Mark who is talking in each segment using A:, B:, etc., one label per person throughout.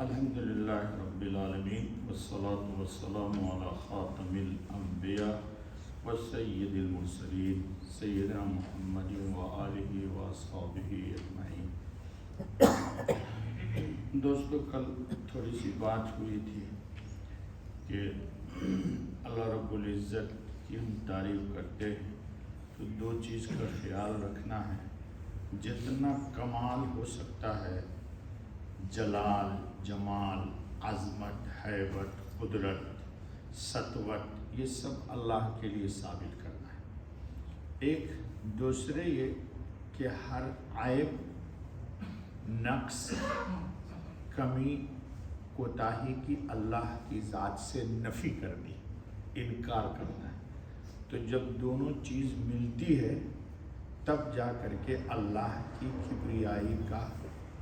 A: الحمدللہ رب العالمین والصلاة والسلام علی خاتم الانبیاء والسید المرسلین سیدنا محمد وآلہ واصحابہ اجمعین۔ دوستو، کل تھوڑی سی بات ہوئی تھی کہ اللہ رب العزت کی ہم تعریف کرتے ہیں تو دو چیز کا خیال رکھنا ہے، جتنا کمال ہو سکتا ہے جلال، جمال، عظمت، ہیبت، قدرت، سطوت، یہ سب اللہ کے لیے ثابت کرنا ہے۔ ایک دوسرے یہ کہ ہر عیب، نقص، کمی، کوتاہی کی اللہ کی ذات سے نفی کرنی، انکار کرنا ہے۔ تو جب دونوں چیز ملتی ہے تب جا کر کے اللہ کی کبریائی کا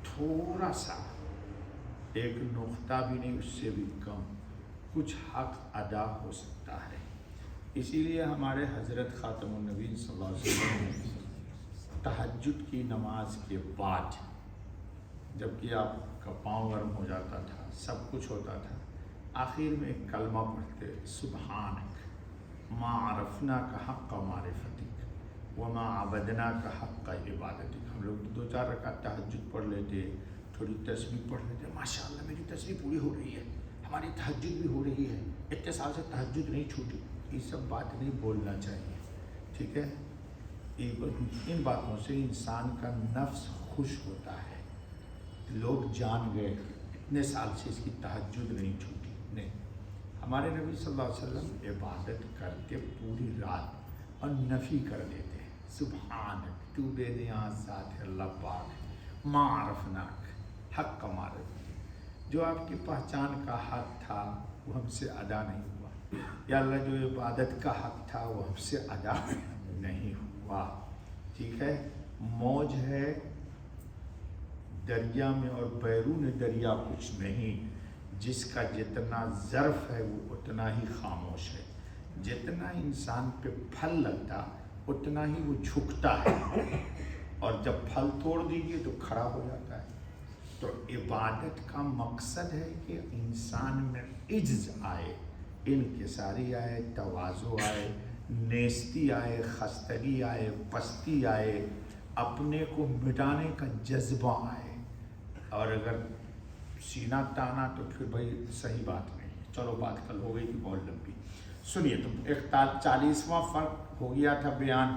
A: تھوڑا سا، ایک نقطہ بھی نہیں، اس سے بھی کم کچھ حق ادا ہو سکتا ہے۔ اسی لیے ہمارے حضرت خاتم النبی صلی اللہ علیہ وسلم نے تہجد کی نماز کے بعد، جبکہ آپ کا پاؤں گرم ہو جاتا تھا، سب کچھ ہوتا تھا، آخر میں ایک کلمہ پڑھتے، سبحانک ما عرفناک حق معرفتک وما عبدناک حق عبادتک۔ ہم لوگ دو چار رکعت تہجد پڑھ لیتے، تھوڑی تسبیح پڑھ لیتے، ماشاءاللہ میری تسبیح پوری ہو رہی ہے، ہماری تہجد بھی ہو رہی ہے، اتنے سال سے تہجد نہیں چھوٹی۔ یہ سب بات نہیں بولنا چاہیے، ٹھیک ہے؟ ان باتوں سے انسان کا نفس خوش ہوتا ہے، لوگ جان گئے اتنے سال سے اس کی تہجد نہیں چھوٹی۔ نہیں، ہمارے نبی صلی اللہ علیہ وسلم عبادت کرتے پوری رات اور نفی کر دیتے ہیں، سبحانک تو بے نیاز ذات ہے اللہ پاک، ما عرفناک حق معرفت، جو آپ کی پہچان کا حق تھا وہ ہم سے ادا نہیں ہوا، یا اللہ جو عبادت کا حق تھا وہ ہم سے ادا نہیں ہوا، ٹھیک ہے؟ موج ہے دریا میں اور بیرون دریا کچھ نہیں، جس کا جتنا ظرف ہے وہ اتنا ہی خاموش ہے، جتنا انسان پہ پھل لگتا اتنا ہی وہ جھکتا ہے، اور جب پھل توڑ دیجیے تو کھڑا ہو جاتا ہے۔ تو عبادت کا مقصد ہے کہ انسان میں عجز آئے، انکساری آئے، تواضع آئے، نیستی آئے، خستگی آئے، پستی آئے، اپنے کو مٹانے کا جذبہ آئے۔ اور اگر سینہ تانا تو پھر بھائی صحیح بات نہیں ہے، چلو بات کل ہو گئی کہ بہت لمبی۔ سنیے، تو 41واں فرق ہو گیا تھا بیان،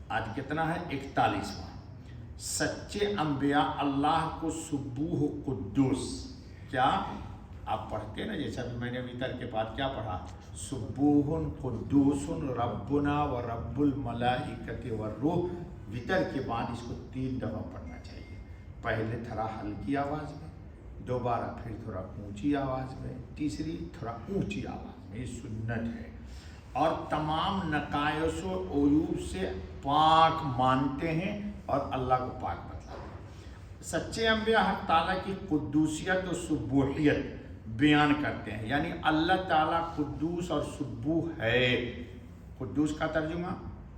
A: آج کتنا ہے؟ 41واں۔ سچے انبیاء اللہ کو سبوح قدوس، کیا آپ پڑھتے نا، جیسا بھی میں نے وتر کے بعد کیا پڑھا، سبوح قدوس ربنا و رب الملائکۃ والروح، وتر کے بعد اس کو 3 دفعہ پڑھنا چاہیے، پہلے تھوڑا ہلکی آواز میں، دوبارہ پھر تھوڑا اونچی آواز میں، تیسری تھوڑا اونچی آواز میں، یہ سنت ہے۔ اور تمام نقائص و عیوب سے پاک مانتے ہیں اور اللہ کو پاک بتلاتے ہیں۔ سچے انبیاء حق تعالیٰ کی قدوسیت و سبوحیت بیان کرتے ہیں، یعنی اللہ تعالیٰ قدوس اور سبوح ہے۔ قدوس کا ترجمہ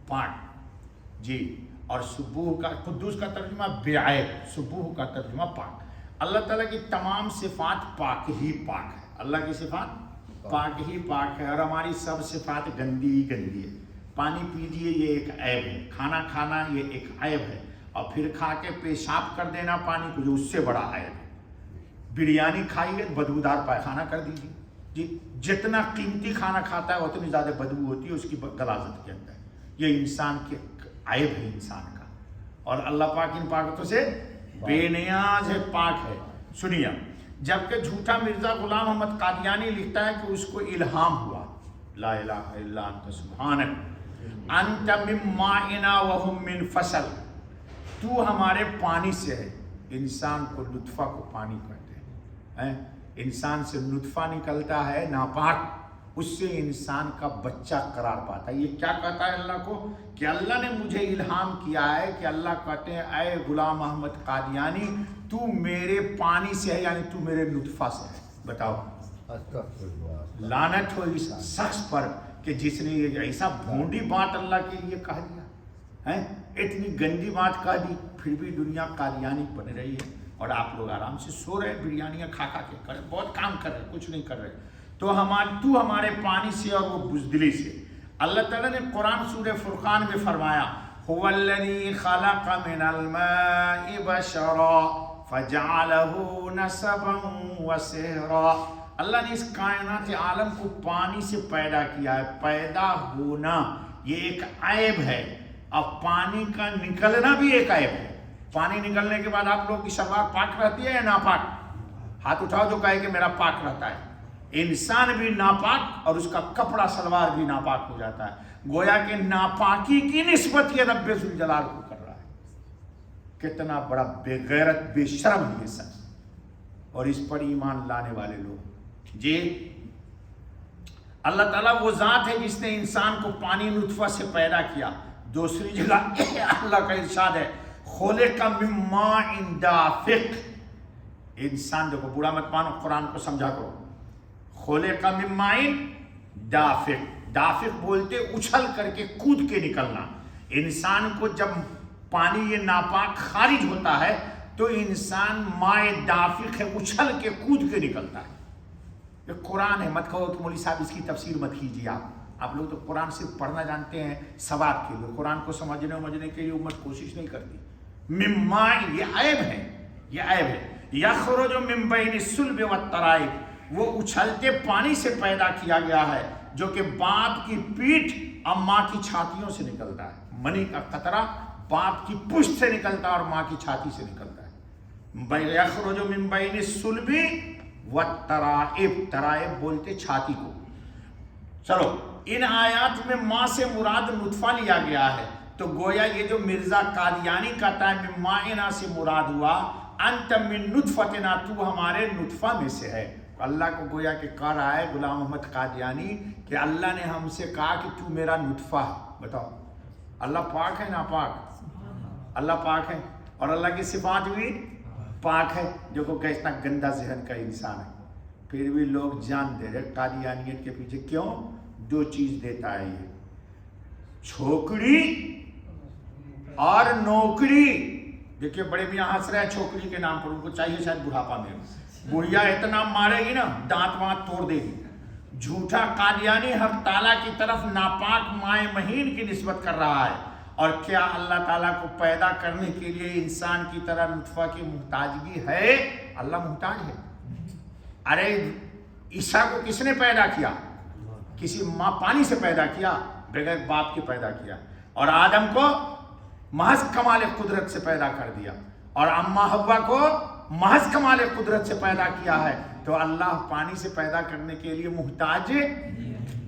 A: پاک، جی، اور سبوح کا، قدوس کا ترجمہ بے عیب، سبوح کا ترجمہ پاک۔ اللہ تعالیٰ کی تمام صفات پاک ہی پاک ہے، اللہ کی صفات پاک ہی پاک ہے، اور ہماری سب صفات گندی ہی گندی ہے۔ پانی پیجیے یہ ایک عیب ہے، کھانا کھانا یہ ایک عیب ہے، اور پھر کھا کے پیشاب کر دینا پانی کو، جو اس سے بڑا عیب ہے۔ بریانی کھائیے بدبودار پائخانہ کر دیجیے، جی، جتنا قیمتی کھانا کھاتا ہے اتنی زیادہ بدبو ہوتی ہے اس کی غلاظت کے اندر۔ یہ انسان کے عیب ہے انسان کا، اور اللہ پاک ان پاکتوں سے بے نیاز ہے، پاک ہے۔ سنیے، جبکہ جھوٹا مرزا غلام احمد قادیانی لکھتا ہے کہ اس کو الہام ہوا، لا الہ الا انت سبحانک انت من مائنا وہم من فصل، تو ہمارے پانی سے ہے۔ انسان کو لطفہ کو پانی کہتے ہیں، انسان سے لطفہ نکلتا ہے ناپاک، اس سے انسان کا بچہ قرار پاتا ہے۔ یہ کیا کہتا ہے اللہ کو کہ اللہ نے مجھے الہام کیا ہے، کہ اللہ کہتے ہیں اے غلام احمد قادیانی تو میرے پانی سے ہے، یعنی تو میرے لطفہ سے ہے۔ بتاؤ، لعنت ہو اس شخص پر کہ جس نے یہ ایسا بھونڈی بات اللہ کے لیے کہہ دیا ہے۔ اتنی گندی بات کہہ دی، پھر بھی دنیا قادیانی بن رہی ہے اور آپ لوگ آرام سے سو رہے ہیں، بریانیاں کھا کھا کے کرے، بہت کام کر رہے ہیں، کچھ نہیں کر رہے. تو ہمارے پانی سے اور وہ بزدلی سے. اللہ تعالیٰ نے قرآن سورہ فرقان میں فرمایا هو الذی خلق من الماء بشرا فجعله نسبا وسحرا. اللہ نے اس کائنات عالم کو پانی سے پیدا کیا ہے. پیدا ہونا یہ ایک عیب ہے، اب پانی کا نکلنا بھی ایک عیب ہے. پانی نکلنے کے بعد آپ لوگ کی شلوار پاک رہتی ہے یا ناپاک؟ ہاتھ اٹھاؤ جو کہے کہ میرا پاک رہتا ہے. انسان بھی ناپاک اور اس کا کپڑا سلوار بھی ناپاک ہو جاتا ہے. گویا کہ ناپاکی کی نسبت یہ رب ذوالجلال کو کر رہا ہے. کتنا بڑا بے غیرت بے شرم ہے یہ سب. اور اس پر ایمان لانے والے لوگ جی اللہ تعالیٰ وہ ذات ہے جس نے انسان کو پانی نطفہ سے پیدا کیا. دوسری جگہ اللہ کا ارشاد ہے خلق من ماء دافق. انسان دیکھو برا مت مانو، قرآن کو سمجھا کرو. خلق من ماء دافق، دافق بولتے اچھل کر کے کود کے نکلنا. انسان کو جب پانی یہ ناپاک خارج ہوتا ہے تو انسان مائے دافق ہے، اچھل کے کود کے نکلتا ہے. یہ قرآن ہے، مت کہو کہ مولوی صاحب اس کی تفسیر مت کیجیے. آپ لوگ تو قرآن صرف پڑھنا جانتے ہیں ثواب کے لیے، قرآن کو سمجھنے کے لیے امت کوشش نہیں کرتی. من ماء یہ عیب ہے، یہ عیب ہے. یخرج من بین الصلب والترائب، وہ اچھلتے پانی سے پیدا کیا گیا ہے جو کہ باپ کی پیٹھ اور ماں کی چھاتیوں سے نکلتا ہے. منی کا قطرہ باپ کی پشت سے نکلتا ہے اور ماں کی چھاتی سے نکلتا ہے. یخرج من بین الصلب والترائب، ترائب بولتے چھاتی کو. چلو ان آیات میں ماں سے مراد نطفہ لیا گیا ہے، تو گویا یہ جو مرزا قادیانی کہتا ہے من مائنا سے مراد ہوا انت من نطفتنا، تو ہمارے نطفہ میں سے ہے. اللہ کو گویا کہ کہہ رہا ہے غلام محمد قادیانی کہ اللہ نے ہم سے کہا کہ تو میرا نطفہ ہے. بتاؤ اللہ پاک ہے ناپاک؟ اللہ پاک ہے اور اللہ کی صفات بھی پاک ہے. دیکھو کہ اتنا گندا ذہن کا انسان ہے، پھر بھی لوگ جان دے رہے قادیانیت کے پیچھے. کیوں؟ دو چیز دیتا ہے یہ، چھوکڑی اور نوکری. دیکھیے بڑے میاں ہنس رہے ہیں چھوکری کے نام پر، ان کو چاہیے شاید بڑھاپا میں بڑھیا اتنا مارے گی نا دانت وانت توڑ دے گی. جھوٹا قادیانی حق تعالیٰ کی طرف ناپاک مائے مہین کی نسبت کر رہا ہے. اور کیا اللہ تعالیٰ کو پیدا کرنے کے لیے انسان کی طرح نطفہ کی محتاجگی ہے؟ اللہ محتاج ہے. ارے عیسیٰ کو کس نے پیدا کیا؟ کسی ماں پانی سے پیدا کیا، بغیر باپ کے پیدا کیا. اور آدم کو محض کمال قدرت سے پیدا کر دیا، اور اماں حوا کو محض کمال قدرت سے پیدا کیا ہے. تو اللہ پانی سے پیدا کرنے کے لیے محتاج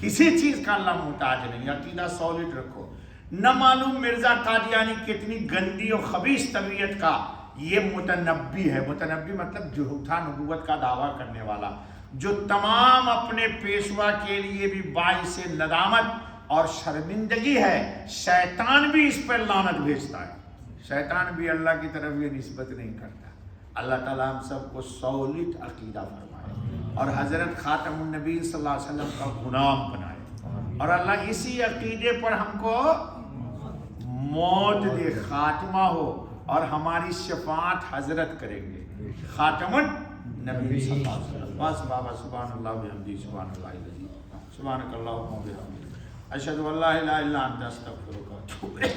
A: کسی چیز کا اللہ محتاج نہیں. عقیدہ سالڈ رکھو. نہ معلوم مرزا قادیانی کتنی گندی اور خبیث طبیعت کا یہ متنبی ہے. متنبی مطلب جھوٹا نبوت کا دعویٰ کرنے والا، جو تمام اپنے پیشوا کے لیے بھی باعث ندامت اور شرمندگی ہے. شیطان بھی اس پر لعنت بھیجتا ہے. شیطان بھی اللہ کی طرف یہ نسبت نہیں کرتا. اللہ تعالیٰ ہم سب کو سالڈ عقیدہ فرمائے اور حضرت خاتم النبی صلی اللہ علیہ وسلم کا غلام بنائے، اور اللہ اسی عقیدے پر ہم کو موت دے، خاتمہ ہو، اور ہماری شفاعت حضرت کریں گے خاتم النبی صلی اللہ علیہ وسلم. بس بابا سبحان اللہ بحمدہ سبحان اللہ العظیم سبحانک اللہم وبحمدک اشہد ان لا الہ الا انت استغفرک واتوب الیک.